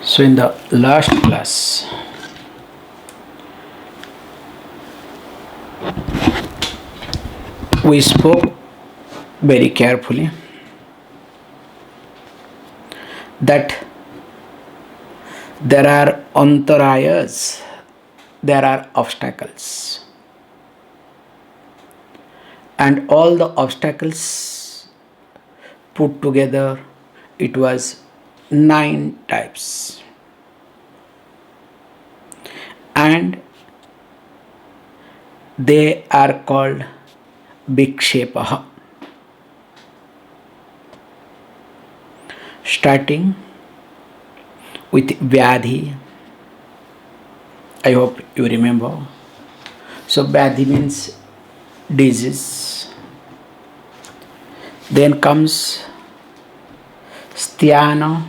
So, in the last class, we spoke very carefully that there are antarayas, there are obstacles, and all the obstacles put together, it was 9 types, and they are called Vikshepaha. Starting with Vyadhi, I hope you remember. So, Vyadhi means disease. Then comes Sthana.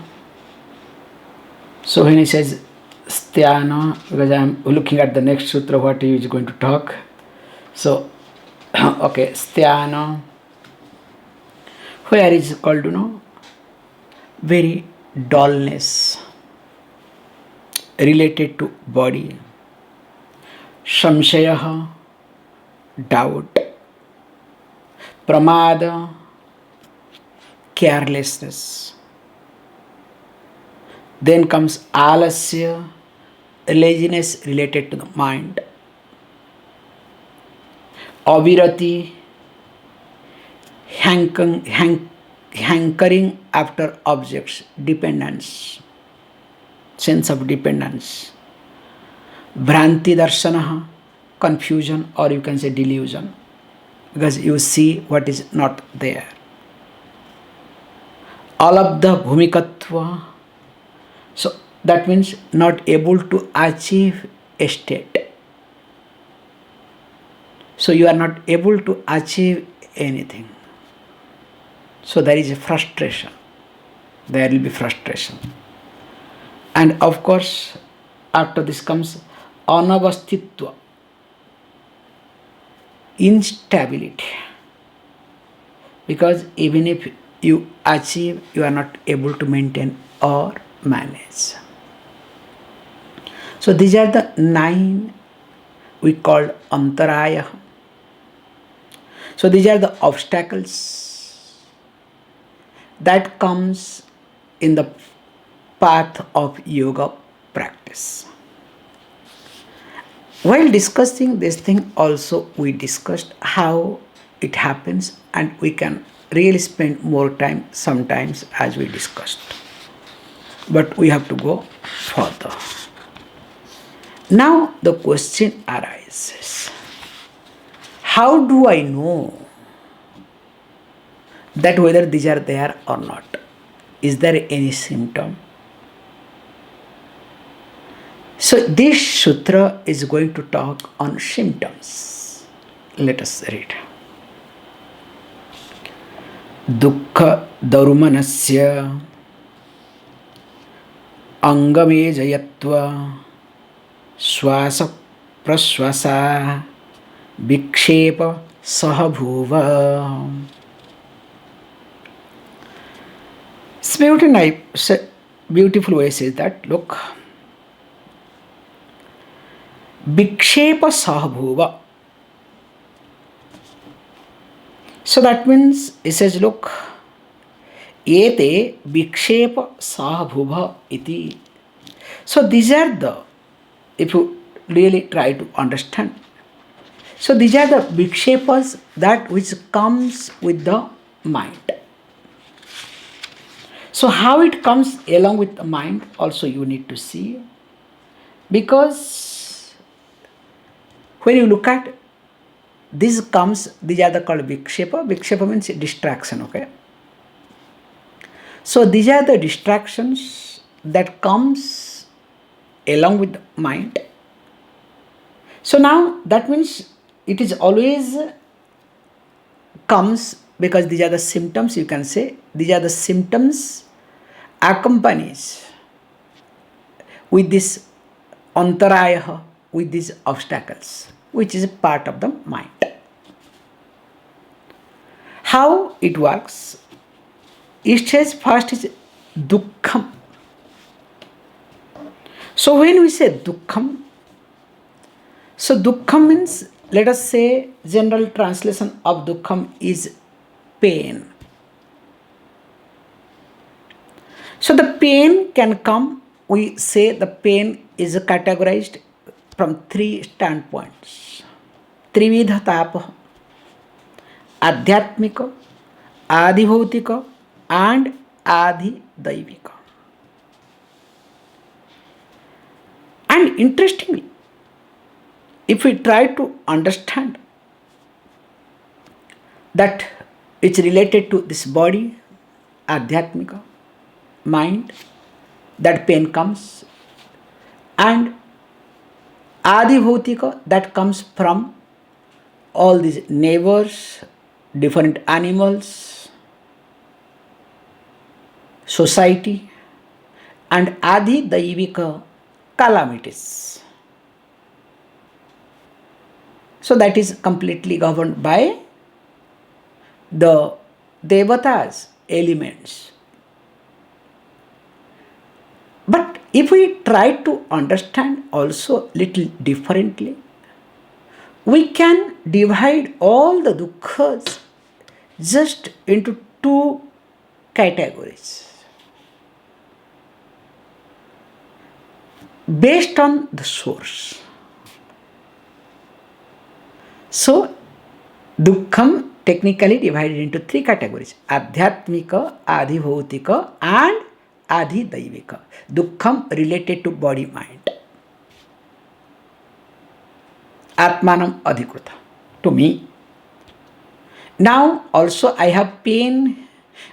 So, when he says Sthana, because I am looking at the next sutra, what he is going to talk. So, okay, Sthana, where is called, very dullness related to body. Samshayaha, doubt. Pramada, carelessness. Then comes alasya, laziness related to the mind. Avirati, hankering after objects, dependence, sense of dependence. Bhranti darshanaha, confusion, or you can say delusion, because you see what is not there. Alabdha bhumikatva, so that means not able to achieve a state. So you are not able to achieve anything. So there is a frustration. There will be frustration. And of course, after this comes anavastitva, instability. Because even if you achieve, you are not able to maintain or manage. So these are the 9 we called antaraya. So these are the obstacles that comes in the path of yoga practice. While discussing this thing also, we discussed how it happens, and we can really spend more time sometimes as we discussed. But we have to go further. Now the question arises, how do I know that whether these are there or not? Is there any symptom? So this sutra is going to talk on symptoms. Let us read. Dukkha darumanasya angame jayatva swasa praswasa vikshepa sahabhuva. Beautiful way says that, look, vikshepa sahabhuva. So that means, it says, look, ete vikshepa sahabhuva iti. So these are the, if you really try to understand, so these are the vikshepas, that which comes with the mind. So how it comes along with the mind also you need to see, because when you look at this comes, these are the called vikshepa. Vikshepa means distraction, okay? So these are the distractions that comes along with the mind. So now that means it is always comes, because these are the symptoms, you can say, these are the symptoms accompanies with this antaraya, with these obstacles, which is a part of the mind. How it works? It says first is dukkham. So when we say dukkham, so dukkham means, let us say, general translation of dukkham is pain. So the pain can come, we say the pain is categorized from three standpoints. Trividha tapa, adhyatmika, adhibhautika, and adhidaivika. And interestingly, if we try to understand that it's related to this body, adhyatmika, mind, that pain comes, and adhibhautika, that comes from all these neighbors, different animals, society, and adhidaivika, calamities. So that is completely governed by the devatas elements. But if we try to understand also little differently, we can divide all the dukkhas just into two categories based on the source. So dukkham technically divided into three categories: adhyatmika, adhibhautika, and adhidaivika. Dukkham related to body mind. Atmanam adhikruta, to me. Now also I have pain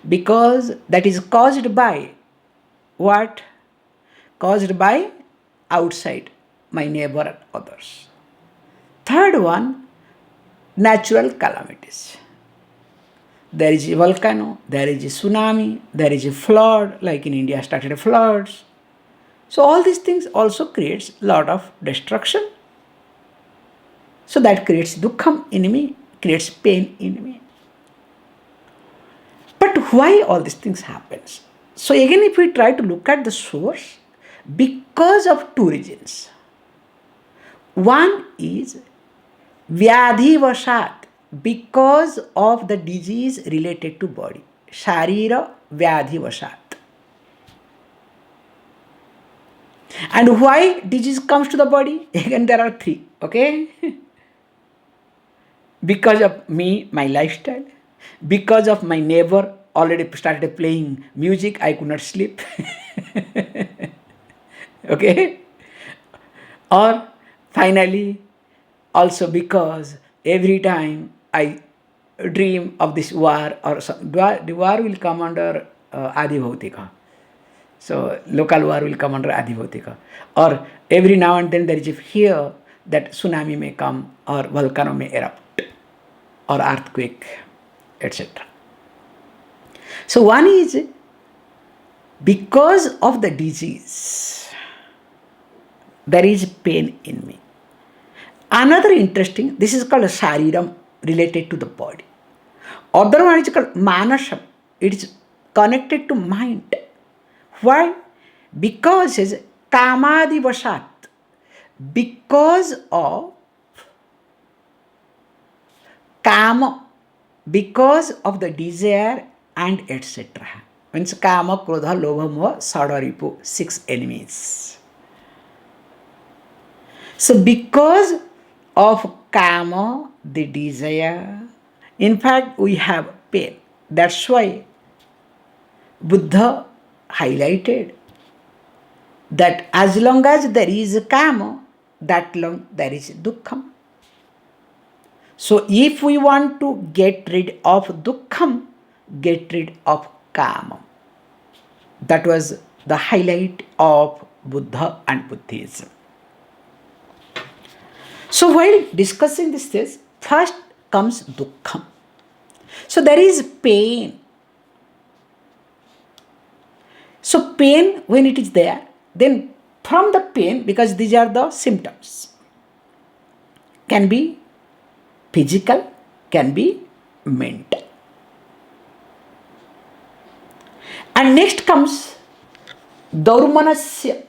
because that is caused by what? Caused by outside, my neighbor and others. Third one, natural calamities. There is a volcano, there is a tsunami, there is a flood, like in India started floods. So all these things also creates lot of destruction. So that creates dukkham in me, creates pain in me. But why all these things happens? So again, if we try to look at the source, because of two reasons. One is vyadhi vashat, because of the disease related to body. Sharira vyadhi vashat. And why disease comes to the body? Again, there are three, okay? Because of me, my lifestyle, because of my neighbor already started playing music, I could not sleep. Okay? Or finally, also because every time I dream of this war, or some, the war will come under adhibhautika. So local war will come under adhibhautika. Or every now and then there is a fear that tsunami may come, or volcano may erupt, or earthquake, etc. So one is because of the disease, there is pain in me. Another interesting, this is called shariram, related to the body. Other one is called manasam, it is connected to mind. Why? Because it is kamadi vashat, because of kama, because of the desire and etc. Means kama, krodha, lobha, moha, sadaripu, 6 enemies. So because of kama, the desire, in fact we have pain. That's why Buddha highlighted that as long as there is kama, that long there is dukkham. So if we want to get rid of dukkham, get rid of kama. That was the highlight of Buddha and Buddhism. So while discussing this, first comes dukkham. So there is pain. So pain, when it is there, then from the pain, because these are the symptoms, can be physical, can be mental. And next comes daurmanasya.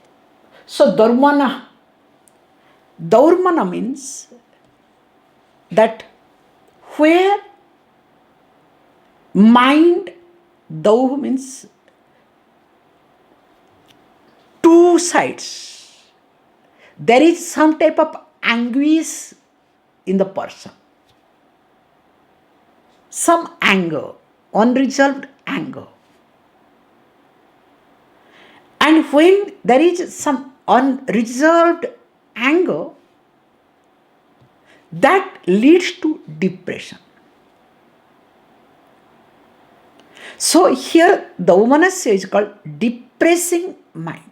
So Daurmana means that where mind, Dau means two sides. There is some type of anguish in the person. Some anger, unresolved anger. And when there is some unresolved anger, that leads to depression. So here the Umanasya is called depressing mind.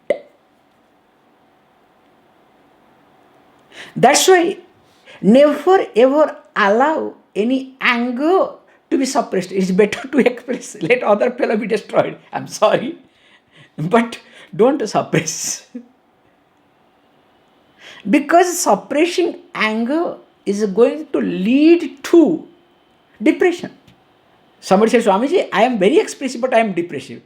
That's why never ever allow any anger to be suppressed. It's better to express. Let other fellow be destroyed. I'm sorry. But don't suppress. Because suppressing anger is going to lead to depression. Somebody says, Swamiji, I am very expressive, but I am depressive.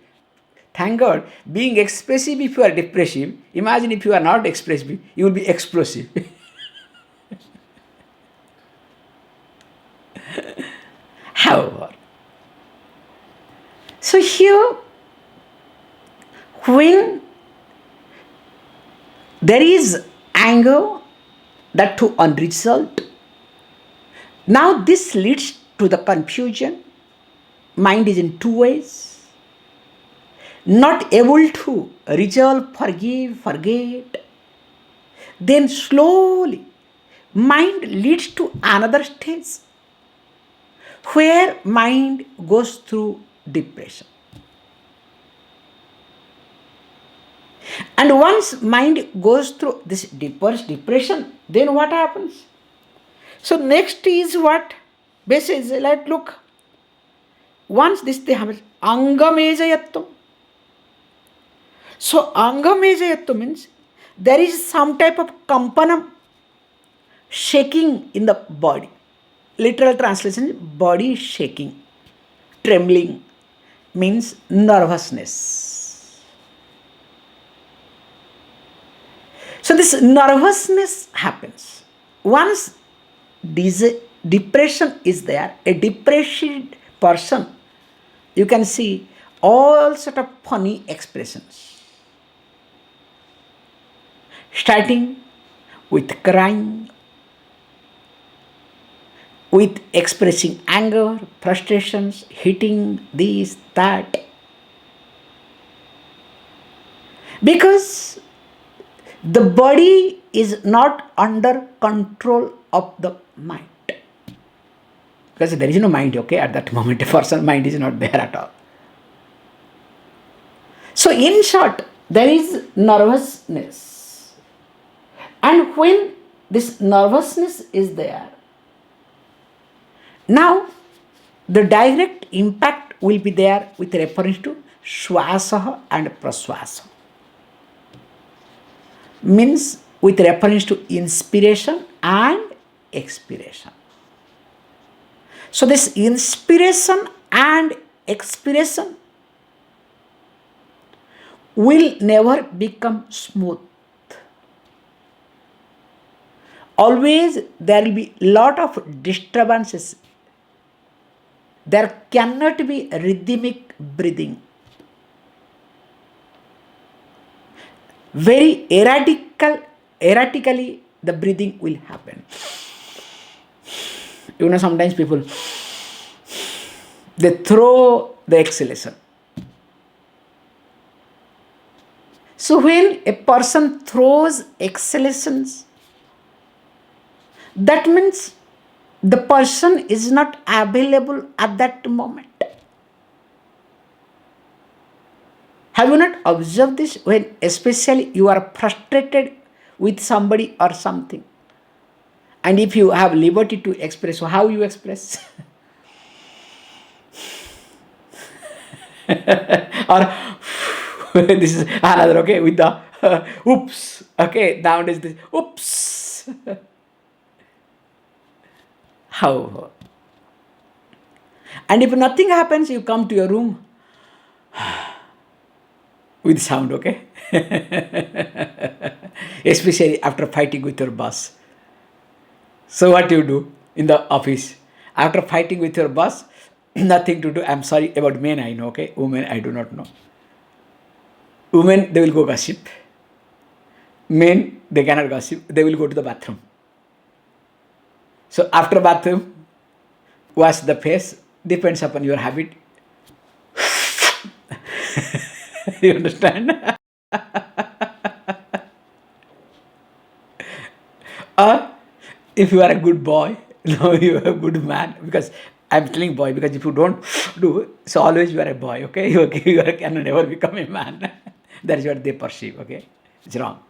Thank God, being expressive if you are depressive, imagine if you are not expressive, you will be explosive. However, so here, when there is anger, that too unresolved, now this leads to the confusion. Mind is in two ways. Not able to resolve, forgive, forget. Then slowly, mind leads to another stage where mind goes through depression. And once mind goes through this depression, then what happens? So next is what? Basically, let's look. Once this thing happens, Angamejayatvam. So Angamejayatvam means there is some type of kampanam, shaking in the body. Literal translation, body shaking, trembling, means nervousness. So this nervousness happens. Once depression is there, a depressed person, you can see all sort of funny expressions. Starting with crying, with expressing anger, frustrations, hitting this, that. Because the body is not under control of the mind. Because there is no mind, okay, at that moment, a person's mind is not there at all. So in short, there is nervousness. And when this nervousness is there, now the direct impact will be there with reference to Swasa and Praswasa. Means with reference to inspiration and expiration. So this inspiration and expiration will never become smooth. Always there will be lot of disturbances. There cannot be rhythmic breathing. Very erratically the breathing will happen. You know, sometimes people, they throw the exhalation. So when a person throws exhalations, that means the person is not available at that moment. Have you not observed this? When especially you are frustrated with somebody or something, and if you have liberty to express, so how you express? Or this is another, okay, with the oops, okay, down is this oops. How? And if nothing happens, you come to your room with sound, okay? especially after fighting with your boss. So what you do in the office? After fighting with your boss, nothing to do. I'm sorry about men, I know, okay? Women, I do not know. Women, they will go gossip. Men, they cannot gossip. They will go to the bathroom. So after bathroom, wash the face. Depends upon your habit. You understand? Or if you are a good boy, no, you are a good man. Because I'm telling boy, because if you don't do, so always you are a boy, okay? You can never become a man. That is what they perceive, okay? It's wrong.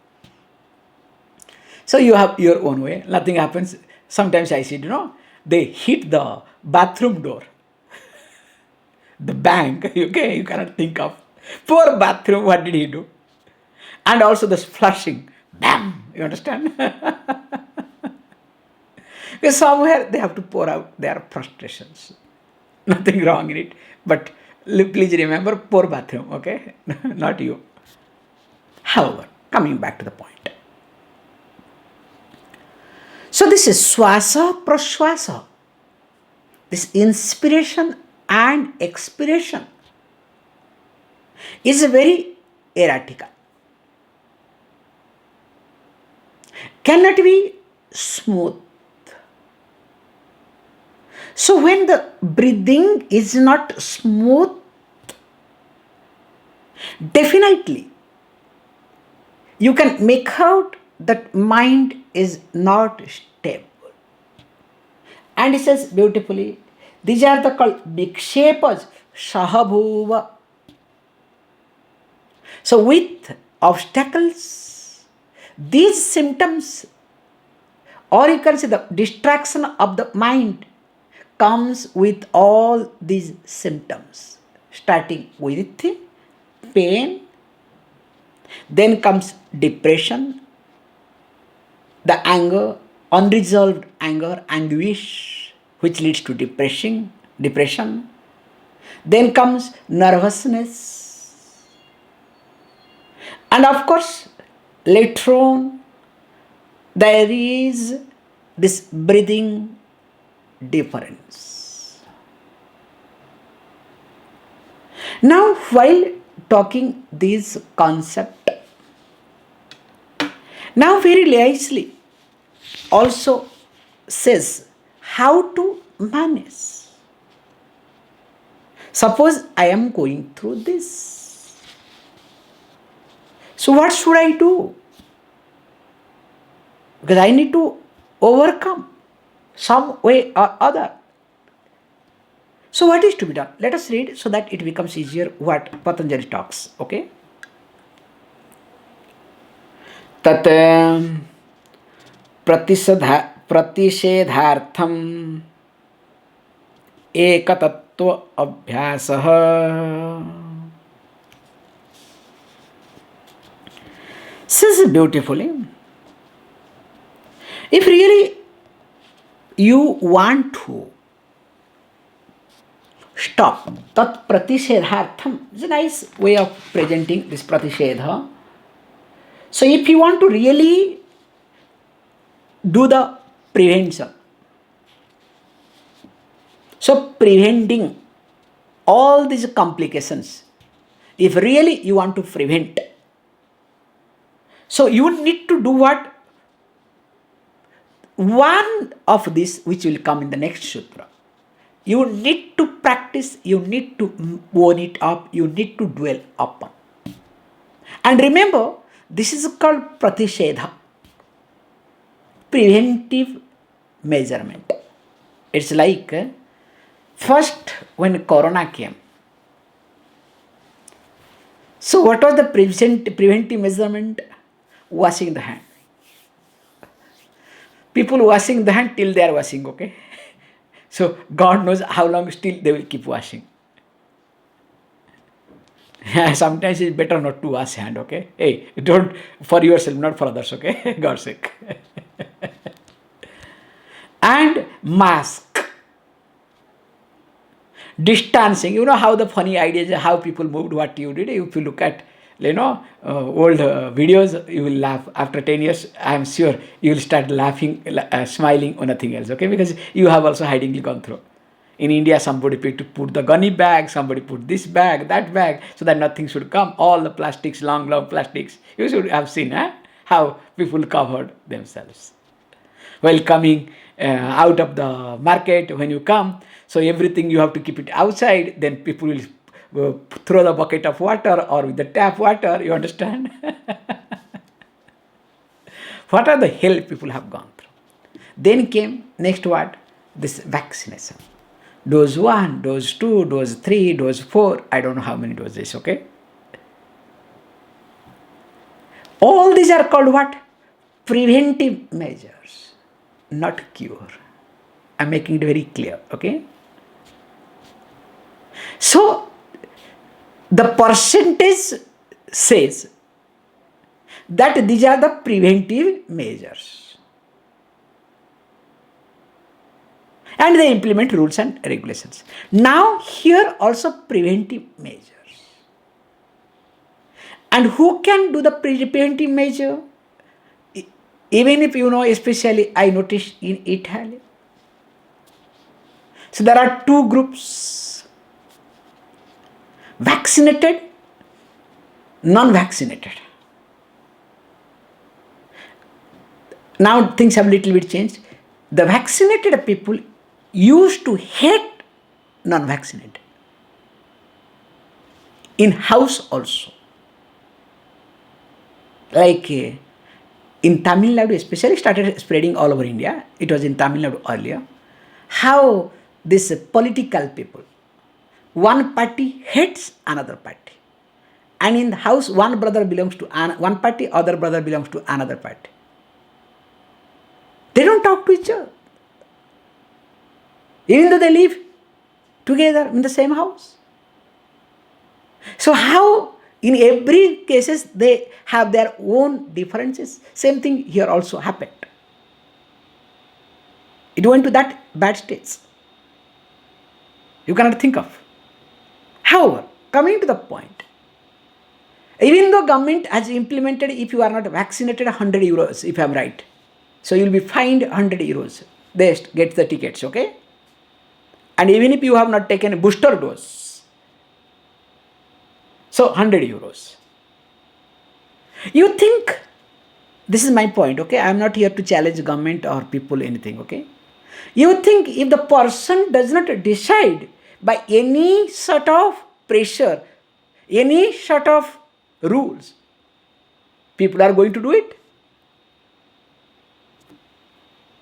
So you have your own way. Nothing happens. Sometimes I see, they hit the bathroom door. The bank, okay, you cannot think of. Poor bathroom, what did he do? And also this flushing, bam, you understand? Because somewhere they have to pour out their frustrations. Nothing wrong in it. But please remember, poor bathroom, okay? Not you. However, coming back to the point. So this is swasa prashwasa. This inspiration and expiration is very erratic. Cannot be smooth. So when the breathing is not smooth, definitely you can make out that mind is not stable. And he says beautifully, these are the called vikshepas sahabhuva. So with obstacles, these symptoms, or you can say the distraction of the mind, comes with all these symptoms, starting with pain, then comes depression, the anger, unresolved anger, anguish, which leads to depression. Then comes nervousness. And of course, later on, there is this breathing difference. Now, while talking this concept, now very nicely also says how to manage. Suppose I am going through this. So what should I do? Because I need to overcome some way or other. So what is to be done? Let us read so that it becomes easier what Patanjali talks. Okay? Tat प्रतिषेधार्थम एकतत्व अभ्यासः says beautifully, if really you want to stop, tat pratishedhartham is a nice way of presenting this pratishedha. So if you want to really do the prevention, so preventing all these complications, if really you want to prevent, so you need to do what? One of this which will come in the next sutra. You need to practice, you need to own it up, you need to dwell upon. And remember, this is called pratishedha, preventive measurement. It's like first when corona came. So what was the preventive measurement? Washing the hand. People washing the hand till they are washing, okay? So God knows how long still they will keep washing. Sometimes it's better not to wash hand, okay? Hey, don't for yourself, not for others, okay? God's sake. And mask. Distancing. You know how the funny idea is how people moved, what you did. If you look at old videos, you will laugh. After 10 years, I am sure you will start laughing, smiling or nothing else, okay? Because you have also hidingly gone through. In India, somebody put the gunny bag, somebody put this bag, that bag, so that nothing should come. All the plastics, long plastics. You should have seen how people covered themselves. While coming out of the market, when you come, so everything you have to keep it outside, then people will throw the bucket of water or with the tap water, you understand? What are the hell people have gone through? Then came next what? This vaccination. Dose 1, dose 2, dose 3, dose 4, I don't know how many doses, okay? All these are called what? Preventive measures, not cure. I'm making it very clear, okay? So, the percentage says that these are the preventive measures. And they implement rules and regulations. Now, here also preventive measures. And who can do the preventive measure? Even if especially I noticed in Italy. So there are two groups: vaccinated, non-vaccinated. Now things have a little bit changed. The vaccinated people used to hate non-vaccinated. In house also. Like in Tamil Nadu especially started spreading all over India. It was in Tamil Nadu earlier. How this political people, one party hates another party. And in the house, one brother belongs to one party, other brother belongs to another party. They don't talk to each other. Even though they live together in the same house. So how in every cases they have their own differences. Same thing here also happened. It went to that bad states. You cannot think of. However, coming to the point, even though government has implemented, if you are not vaccinated, 100 euros, if I am right. So you will be fined 100 euros. They get the tickets, okay? And even if you have not taken a booster dose, so 100 euros. You think, this is my point, okay? I am not here to challenge government or people, anything, okay? You think if the person does not decide by any sort of pressure, any sort of rules, people are going to do it?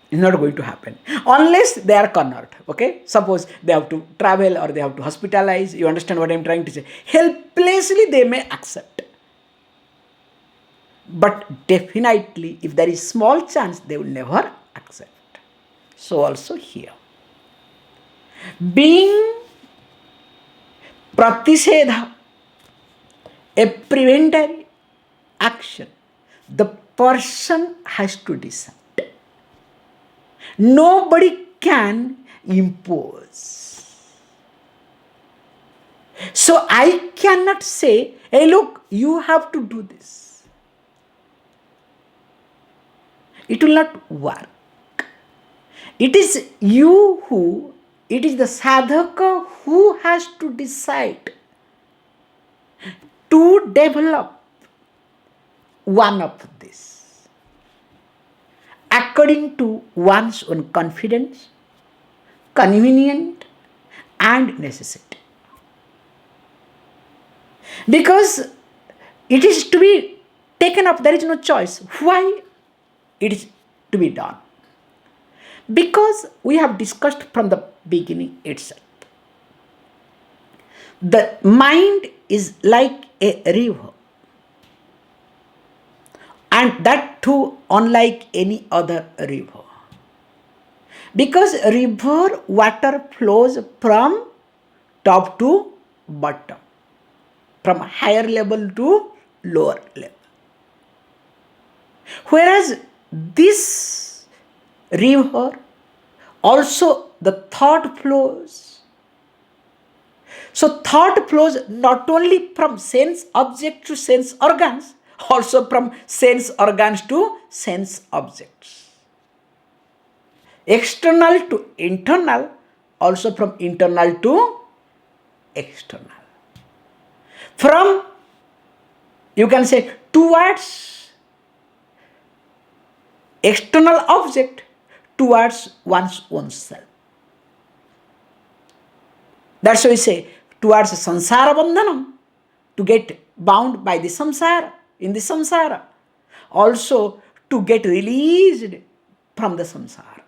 It's not going to happen unless they are cornered, okay? Suppose they have to travel or they have to hospitalize. You understand what I'm trying to say? Helplessly they may accept. But definitely, if there is small chance, they will never accept. So also here. Being Pratisedha, a preventary action, the person has to decide. Nobody can impose. So I cannot say, hey look, you have to do this. It will not work. It is you who, it is the sadhaka who has to decide to develop one of this according to one's own confidence, convenience, and necessity. Because it is to be taken up, there is no choice. Why it is to be done? Because we have discussed from the beginning itself. The mind is like a river. And that too unlike any other river. Because river water flows from top to bottom. From higher level to lower level. Whereas this river, also the thought flows So thought flows not only from sense object to sense organs, also from sense organs to sense objects. External to internal, also from internal to external. From, you can say, towards external object towards one's own self. That's why we say towards samsara bandhanam, to get bound by the samsara, in the samsara. Also to get released from the samsara.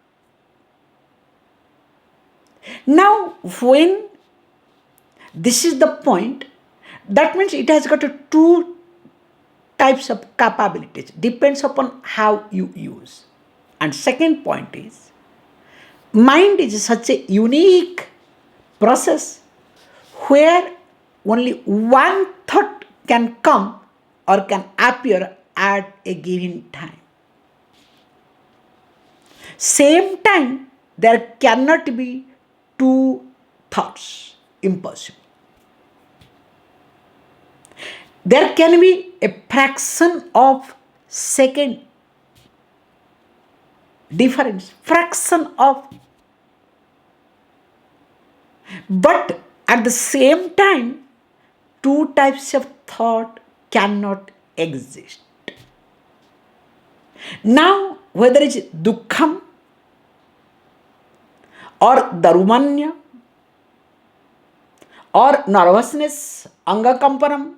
Now, when this is the point, that means it has got two types of capabilities, depends upon how you use. And second point is, mind is such a unique process where only one thought can come or can appear at a given time. Same time, there cannot be two thoughts, impossible. There can be a fraction of second difference, fraction of. But at the same time, two types of thought cannot exist. Now, whether it's dukkham or darumanya or nervousness, angakampanam,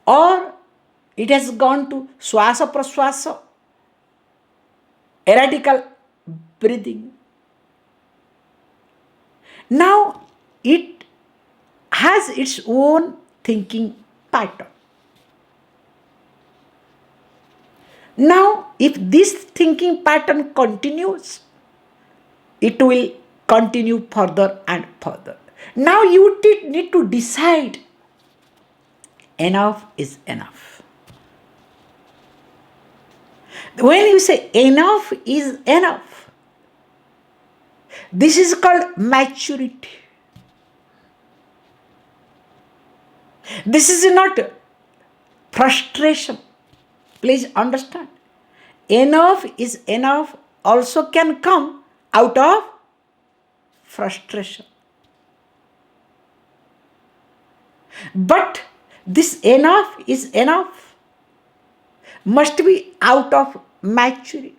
or it has gone to swasa praswasa, erratical breathing. Now it has its own thinking pattern. Now, if this thinking pattern continues, it will continue further and further. Now you need to decide, enough is enough. When you say enough is enough, this is called maturity. This is not frustration. Please understand. Enough is enough also can come out of frustration. But this enough is enough must be out of maturity.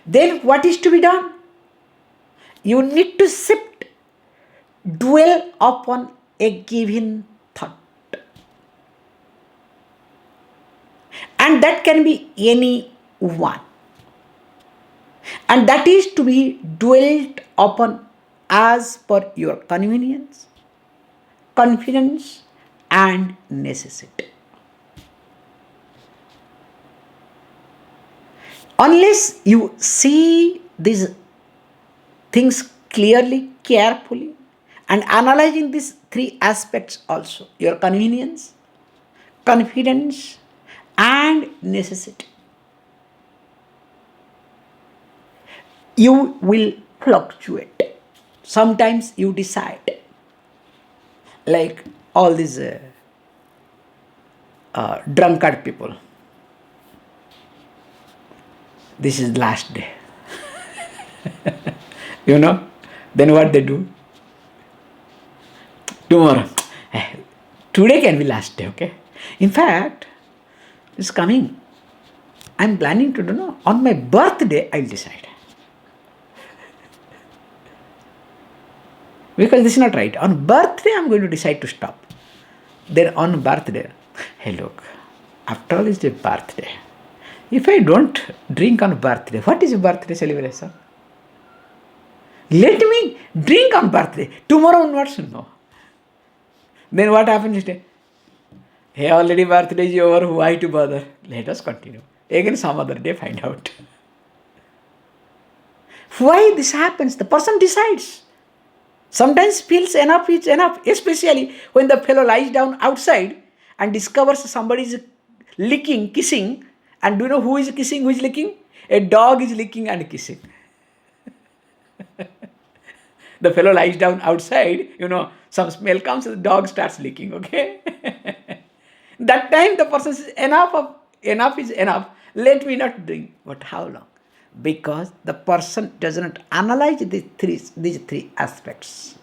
Then what is to be done? You need to shift, dwell upon a given thought. And that can be any one. And that is to be dwelt upon as per your convenience, confidence, and necessity. Unless you see these things clearly, carefully, and analyzing these three aspects also, your convenience, confidence, and necessity, you will fluctuate. Sometimes you decide, like all these drunkard people, this is last day. Then what they do? Tomorrow. Today can be last day, okay? In fact, it's coming. I'm planning to do, on my birthday, I'll decide. Because this is not right. On birthday, I'm going to decide to stop. Then on birthday, hey look, after all it's a birthday. If I don't drink on birthday, what is a birthday celebration? Let me drink on birthday. Tomorrow onwards, no. Then what happens is, hey, already birthday is over, why to bother? Let us continue. Again some other day find out. Why this happens? The person decides. Sometimes feels enough is enough, especially when the fellow lies down outside and discovers somebody is licking, kissing, and do you know who is kissing, who is licking? A dog is licking and kissing. The fellow lies down outside, some smell comes, the dog starts licking, okay? That time the person says, enough is enough, let me not drink. But how long? Because the person does not analyze these three aspects: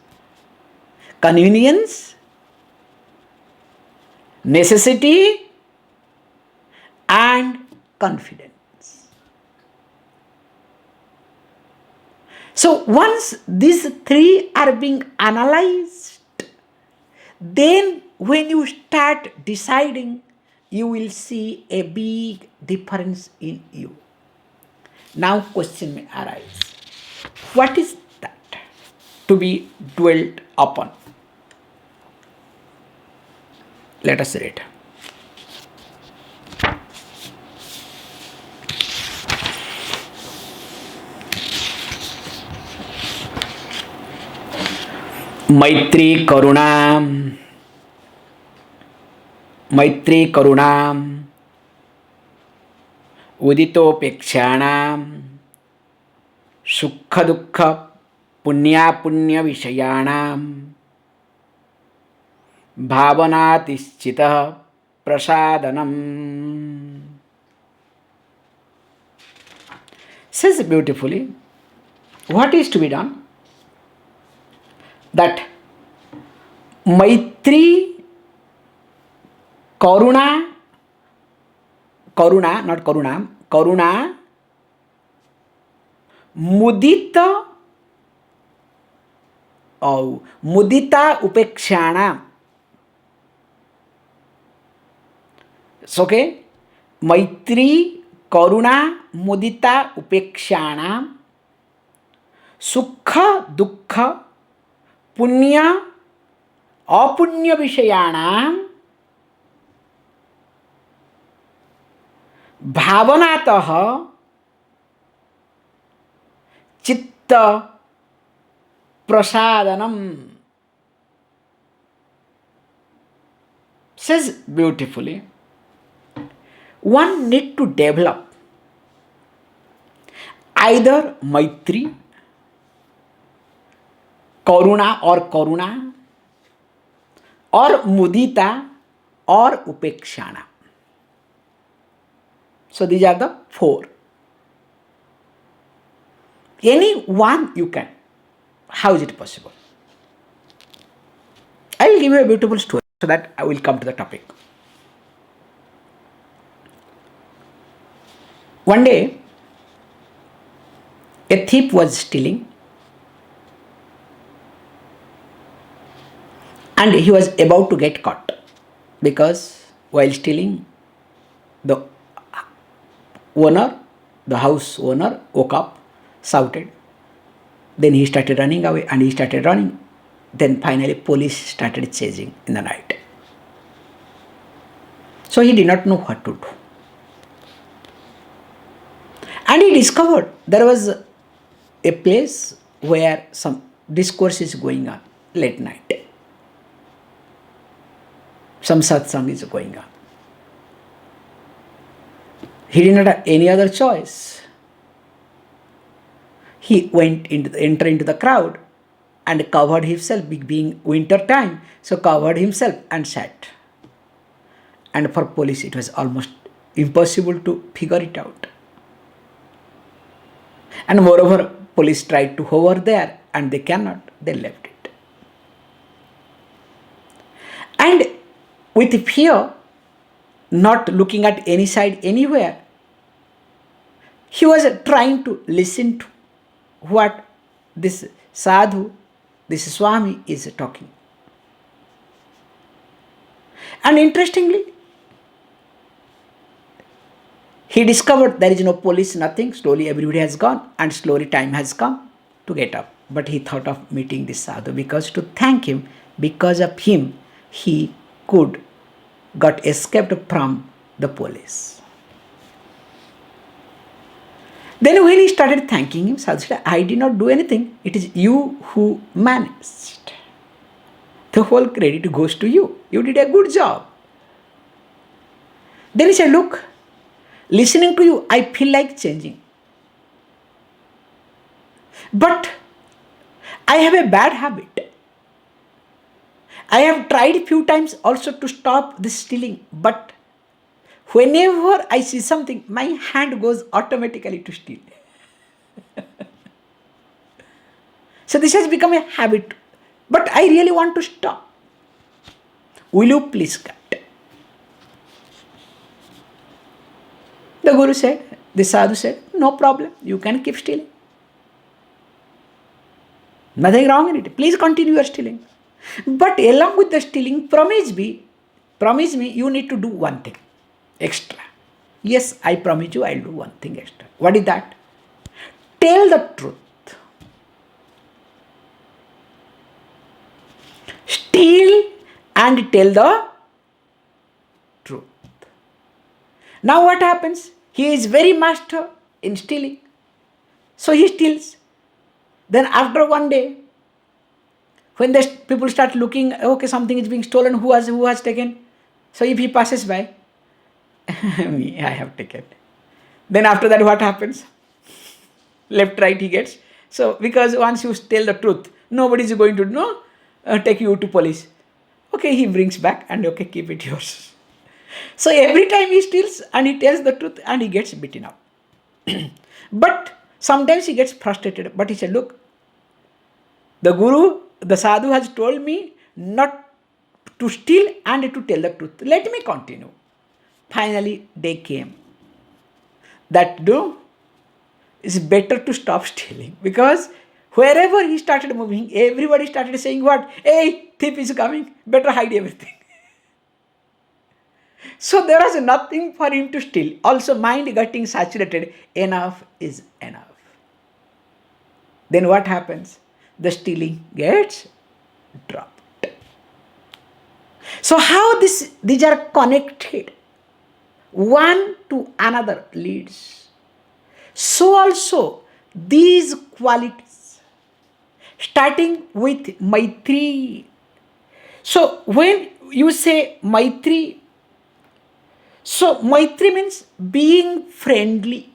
convenience, necessity, and confidence. So once these three are being analyzed, then when you start deciding, you will see a big difference in you. Now question may arise. What is that to be dwelt upon? Let us read. Maitri Karunam Uditopekshanam Sukha Dukha Punya Vishayanam Bhavanatisthita Prasadanam. Says beautifully, what is to be done? That Maitri, Karuna, Mudita Upekshana. It's okay. Maitri, Karuna, Mudita Upekshana, Sukha Dukkha Punya Apunya Vishayanam Bhavanatah Chitta Prasadanam. Says beautifully, one need to develop either Maitri, Karuna or Mudita or Upekshana. So these are the four. Any one you can. How is it possible? I will give you a beautiful story so that I will come to the topic. One day, a thief was stealing, and he was about to get caught because while stealing, the house owner woke up, shouted. Then he started running away and he started running. Then finally police started chasing in the night. So he did not know what to do. And he discovered there was a place where some discourse is going on late night. Some satsang is going on. He did not have any other choice. He entered into the crowd and covered himself, being winter time, so covered himself and sat. And for police it was almost impossible to figure it out. And moreover, police tried to hover there and they cannot, they left it. And with fear, not looking at any side anywhere, he was trying to listen to what this sadhu, this Swami is talking. And interestingly, he discovered there is no police, nothing. Slowly everybody has gone and slowly time has come to get up. But he thought of meeting this sadhu because to thank him, because of him, he got escaped from the police. Then when he started thanking him, sadhu said, I did not do anything. It is you who managed. The whole credit goes to you. You did a good job. Then he said, look, listening to you, I feel like changing. But I have a bad habit. I have tried few times also to stop this stealing, but whenever I see something, my hand goes automatically to steal. So this has become a habit. But I really want to stop. Will you please cut? The Guru said, the Sadhu said, no problem, you can keep stealing. Nothing wrong in it. Please continue your stealing. But along with the stealing, promise me you need to do one thing extra. Yes, I promise you I'll do one thing extra. What is that? Tell the truth. Steal and tell the truth. Now what happens? He is very master in stealing. So he steals. Then after one day, when the people start looking, okay, something is being stolen, who has taken? So if he passes by, me, I have taken. Then after that what happens? Left, right he gets. So because once you tell the truth, nobody is going to take you to police. Okay, he brings back and okay, keep it yours. So every time he steals and he tells the truth and he gets beaten up. But sometimes he gets frustrated. But he said, look, the Guru, the Sadhu has told me not to steal and to tell the truth. Let me continue. Finally, day came that it's better to stop stealing, because wherever he started moving, everybody started saying what? Hey, thief is coming, better hide everything. So there was nothing for him to steal. Also mind getting saturated, enough is enough. Then what happens? The stealing gets dropped. So how these are connected, one to another leads. So also these qualities, starting with Maitri. So when you say Maitri, so Maitri means being friendly.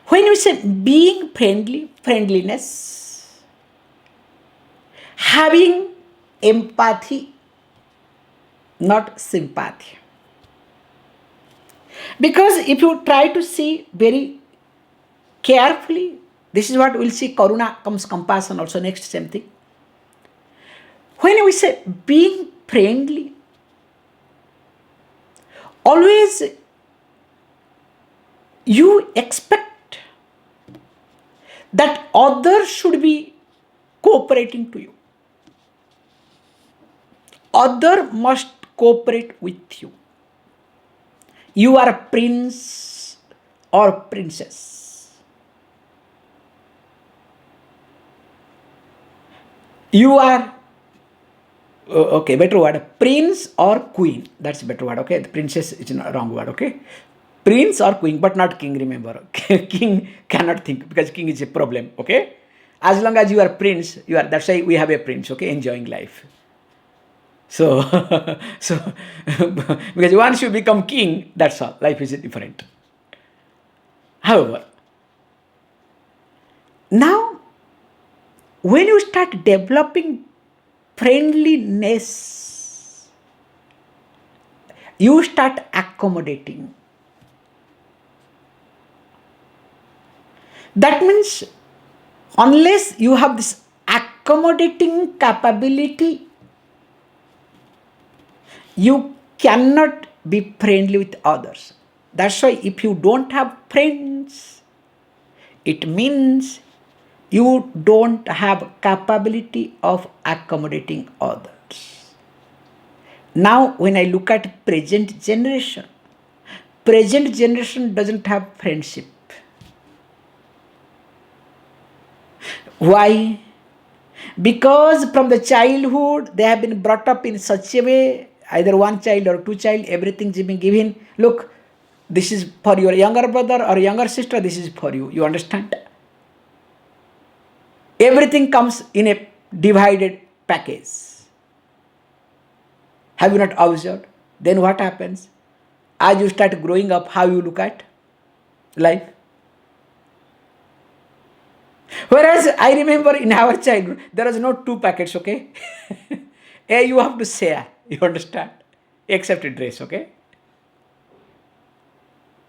When you say being friendly, friendliness, having empathy, not sympathy. Because if you try to see very carefully, this is what we'll see, Karuna comes compassion also, next same thing. When we say being friendly, always you expect that others should be cooperating to you. Other must cooperate with you. You are a prince or princess. You are, okay, better word, prince or queen. That's a better word, okay? The princess is a wrong word, okay? Prince or queen, but not king, remember. King cannot think, because king is a problem, okay? As long as you are prince, you are, that's why we have a prince, okay? Enjoying life. So, because once you become king, that's all. Life is different. However, now, when you start developing friendliness, you start accommodating. That means, unless you have this accommodating capability, you cannot be friendly with others. That's why if you don't have friends, it means you don't have capability of accommodating others. Now when I look at present generation doesn't have friendship. Why? Because from the childhood they have been brought up in such a way, either one child or two child, everything's been given. Look, this is for your younger brother or younger sister, this is for you. You understand? Everything comes in a divided package. Have you not observed? Then what happens? As you start growing up, how you look at life? Whereas I remember in our childhood, there was no two packets, okay? You have to share, you understand? Except dress, okay?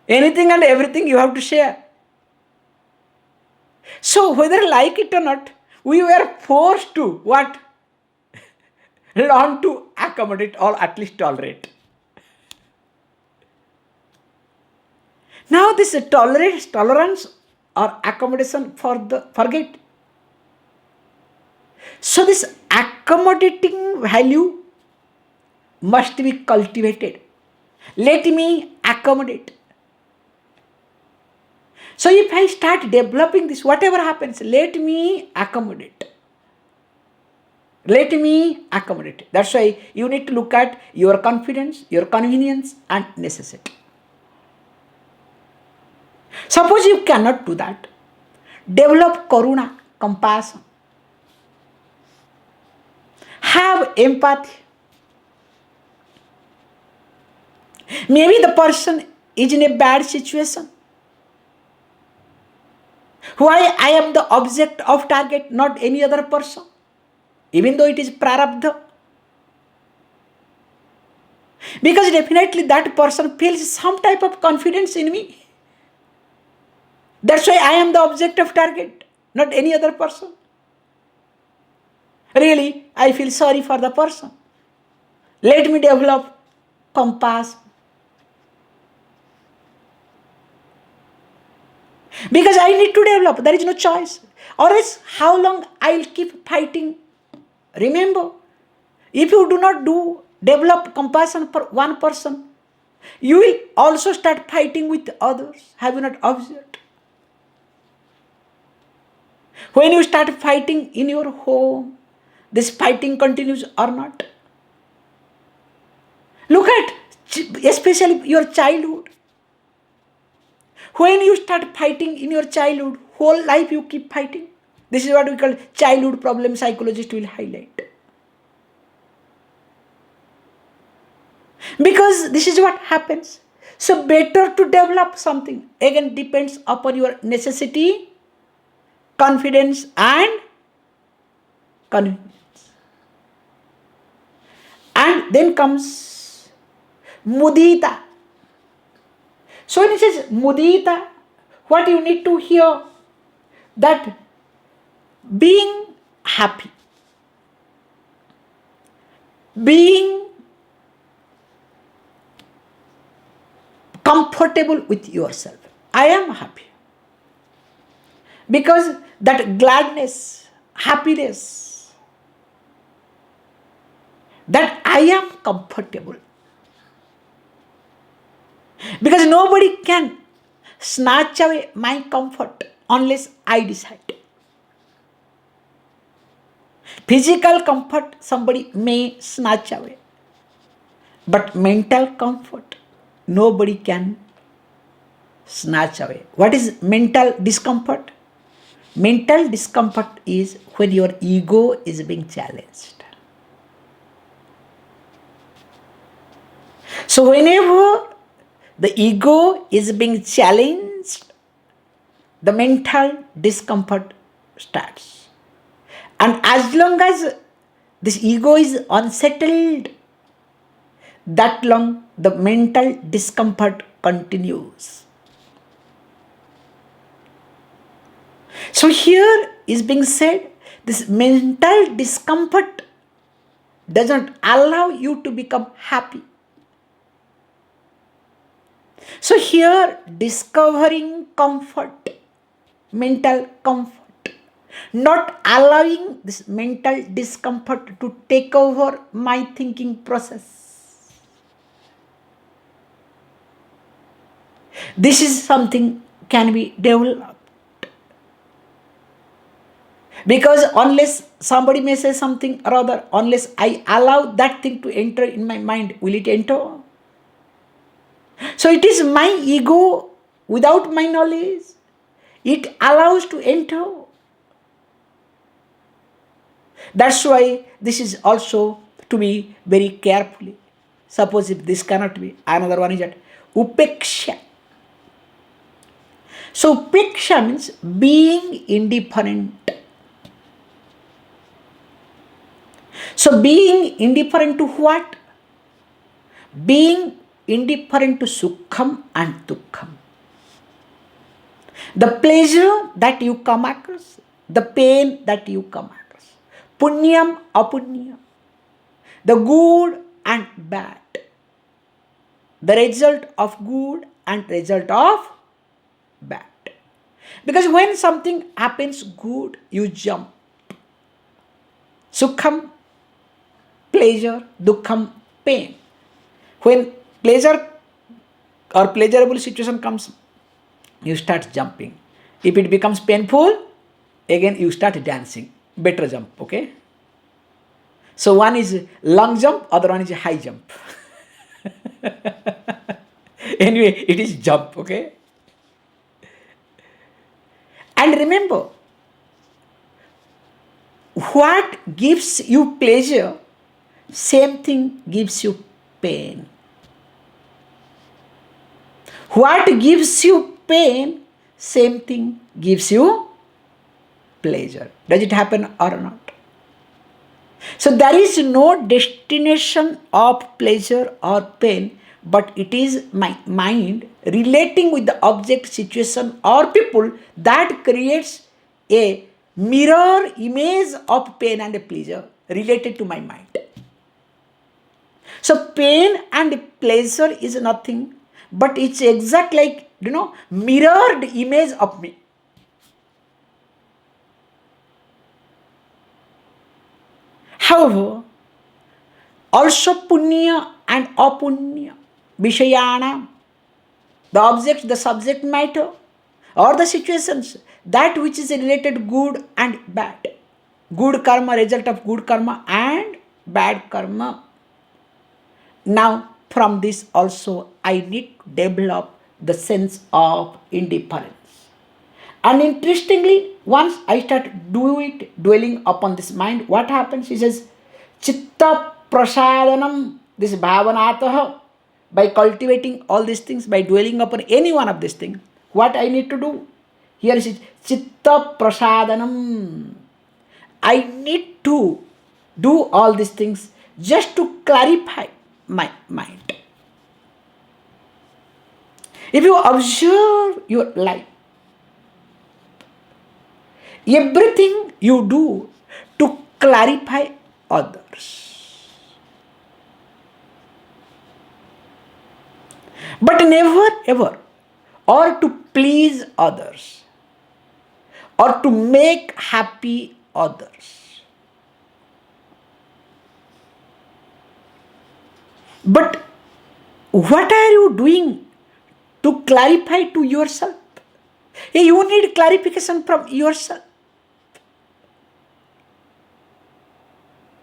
Anything and everything you have to share. So whether like it or not, we were forced to what? Learn to accommodate or at least tolerate. Now this tolerance or accommodation for the forget. So this accommodating value must be cultivated. Let me accommodate. So if I start developing this, whatever happens, let me accommodate. Let me accommodate. That's why you need to look at your confidence, your convenience and necessity. Suppose you cannot do that. Develop karuna, compassion. Have empathy. Maybe the person is in a bad situation. Why I am the object of target, not any other person, even though it is prarabdha. Because definitely that person feels some type of confidence in me. That's why I am the object of target, not any other person. Really, I feel sorry for the person. Let me develop compassion. Because I need to develop, there is no choice. Or else, how long I will keep fighting? Remember, if you do not develop compassion for one person, you will also start fighting with others. Have you not observed? When you start fighting in your home, this fighting continues or not? Look at especially your childhood. When you start fighting in your childhood, whole life you keep fighting. This is what we call childhood problem psychologist will highlight. Because this is what happens. So better to develop something. Again, depends upon your necessity, confidence and convenience. And then comes mudita. So when it says mudita, what you need to hear, that being happy, being comfortable with yourself. I am happy. Because that gladness, happiness, that I am comfortable. Because nobody can snatch away my comfort unless I decide. Physical comfort somebody may snatch away. But mental comfort nobody can snatch away. What is mental discomfort? Mental discomfort is when your ego is being challenged. So whenever the ego is being challenged, the mental discomfort starts. And as long as this ego is unsettled, that long the mental discomfort continues. So here is being said, this mental discomfort does not allow you to become happy. So here, discovering comfort, mental comfort, not allowing this mental discomfort to take over my thinking process. This is something can be developed. Because unless somebody may say something or other, unless I allow that thing to enter in my mind, will it enter? So it is my ego without my knowledge. It allows to enter. That's why this is also to be very carefully. Suppose if this cannot be, another one is that upeksha. So upeksha means being indifferent. So being indifferent to what? Being indifferent to sukham and dukkham. The pleasure that you come across, the pain that you come across, punyam, apunyam, the good and bad, the result of good and result of bad. Because when something happens good, you jump. Sukham, pleasure, dukkham, pain. When pleasure or pleasurable situation comes, you start jumping. If it becomes painful, again you start dancing. Better jump, okay? So one is long jump, other one is high jump. Anyway, it is jump, okay? And remember, what gives you pleasure, same thing gives you pain. What gives you pain, same thing gives you pleasure. Does it happen or not? So there is no destination of pleasure or pain, but it is my mind relating with the object, situation or people that creates a mirror image of pain and pleasure related to my mind. So pain and pleasure is nothing, but it's exact like, mirrored image of me. However, also punya and apunya, vishayana, the object, the subject matter, or the situations, that which is related good and bad. Good karma, result of good karma and bad karma. Now, from this also, I need to develop the sense of indifference. And interestingly, once I start dwelling upon this mind, what happens? He says, chitta prasadanam, this bhavanataha, by cultivating all these things, by dwelling upon any one of these things, what I need to do? Here is it, chitta prasadanam. I need to do all these things just to clarify my mind. If you observe your life, everything you do to clarify others, but never ever or to please others or to make happy others. But what are you doing to clarify to yourself? You need clarification from yourself.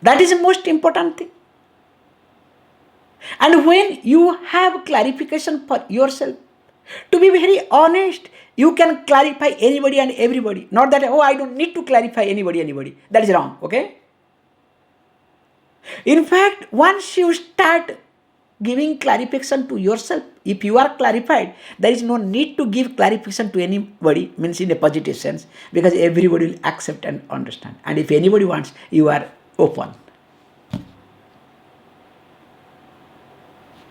That is the most important thing. And when you have clarification for yourself, to be very honest, you can clarify anybody and everybody. Not that, I don't need to clarify anybody. That is wrong, okay? In fact, once you start giving clarification to yourself, if you are clarified, there is no need to give clarification to anybody, means in a positive sense, because everybody will accept and understand. And if anybody wants, you are open.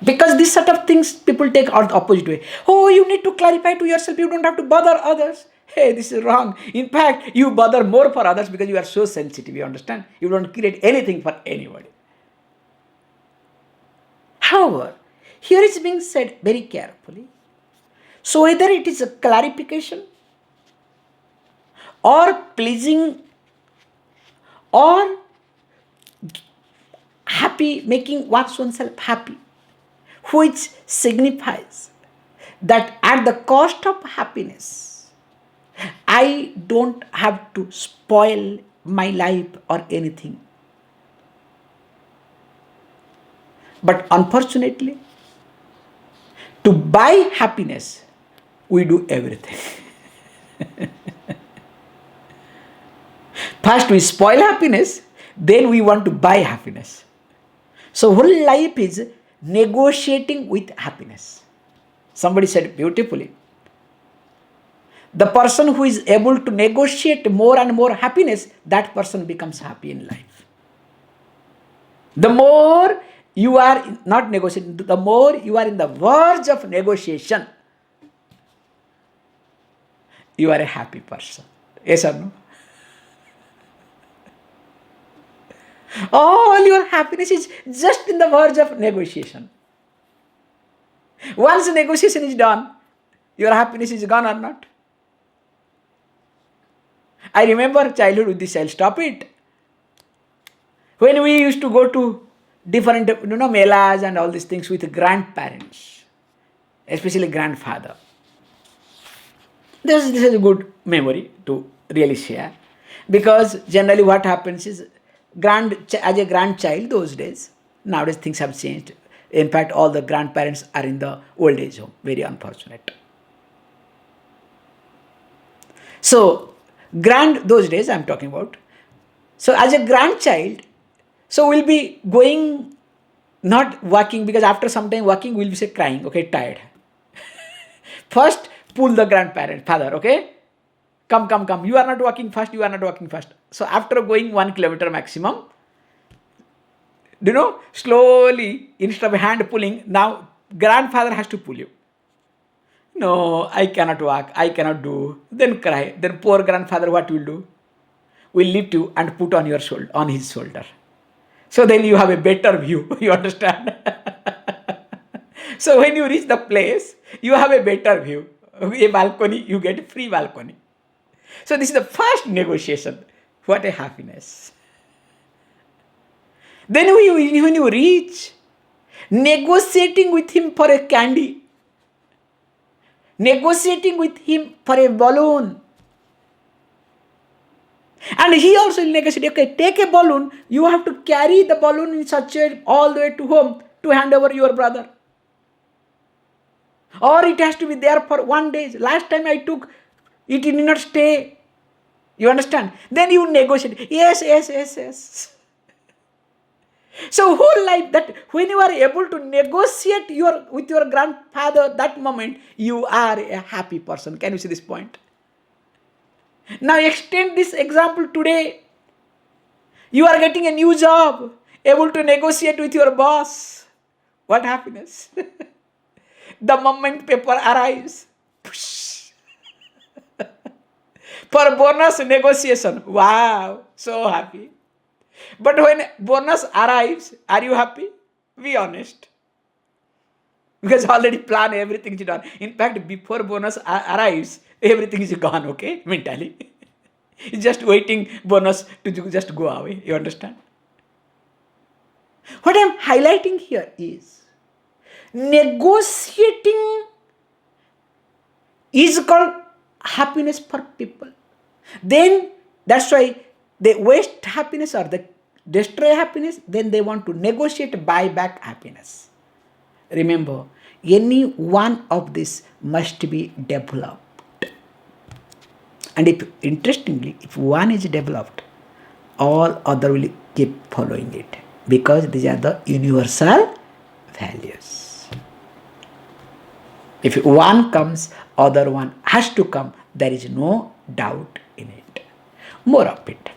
Because this sort of things people take out the opposite way. You need to clarify to yourself, you don't have to bother others. Hey, this is wrong. In fact, you bother more for others because you are so sensitive, you understand? You don't create anything for anybody. However, here is being said very carefully. So whether it is a clarification or pleasing or happy, making oneself happy, which signifies that at the cost of happiness, I don't have to spoil my life or anything. But unfortunately, to buy happiness, we do everything. First we spoil happiness, then we want to buy happiness. So whole life is negotiating with happiness. Somebody said beautifully, The person who is able to negotiate more and more happiness, that person becomes happy in life. The more you are not negotiating, the more you are in the verge of negotiation, you are a happy person. Yes or no? All your happiness is just in the verge of negotiation. Once negotiation is done, your happiness is gone or not? I remember childhood with this, I'll stop it. When we used to go to different, melas and all these things with grandparents, especially grandfather. This is a good memory to really share. Because generally what happens is, as a grandchild those days, nowadays things have changed. In fact, all the grandparents are in the old age home. Very unfortunate. So, those days I'm talking about. So, as a grandchild, so we'll be going, not walking, because after some time walking, we'll be say crying, okay, tired. First, pull the father, okay? Come. You are not walking fast. So, after going 1 kilometer maximum, slowly, instead of hand pulling, now grandfather has to pull you. No, I cannot walk, I cannot do. Then cry. Then poor grandfather, what will do? Will lift you and put on his shoulder. So then you have a better view. You understand? So when you reach the place, you have a better view. A balcony, you get a free balcony. So this is the first negotiation. What a happiness. Then when you reach, negotiating with him for a candy, negotiating with him for a balloon. And he also will negotiate, okay, take a balloon, you have to carry the balloon in such a all the way to home to hand over your brother. Or it has to be there for 1 day. Last time I took, it did not stay. You understand? Then you negotiate. Yes. So whole life, that when you are able to negotiate with your grandfather, that moment, you are a happy person. Can you see this point? Now extend this example today. You are getting a new job, able to negotiate with your boss. What happiness? The moment paper arrives, for bonus negotiation, wow, so happy. But when bonus arrives, are you happy? Be honest. Because already plan, everything is done. In fact, before bonus arrives, everything is gone, okay, mentally. It's just waiting bonus to just go away. You understand? What I'm highlighting here is, negotiating is called happiness for people. Then that's why they waste happiness or they destroy happiness. Then they want to negotiate, buy back happiness. Remember, any one of this must be developed. And if one is developed, all other will keep following it, because these are the universal values. If one comes, other one has to come. There is no doubt in it. More of it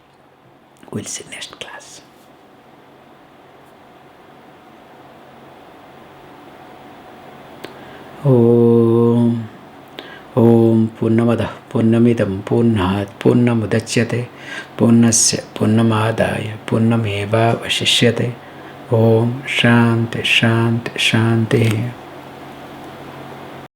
we'll see next class. Om Purnamadah Purnamidam Purnat Purnamudachyate Purnasya Purnamadaya Purnameva Vashishyate. Om Shanti Shanti Shanti.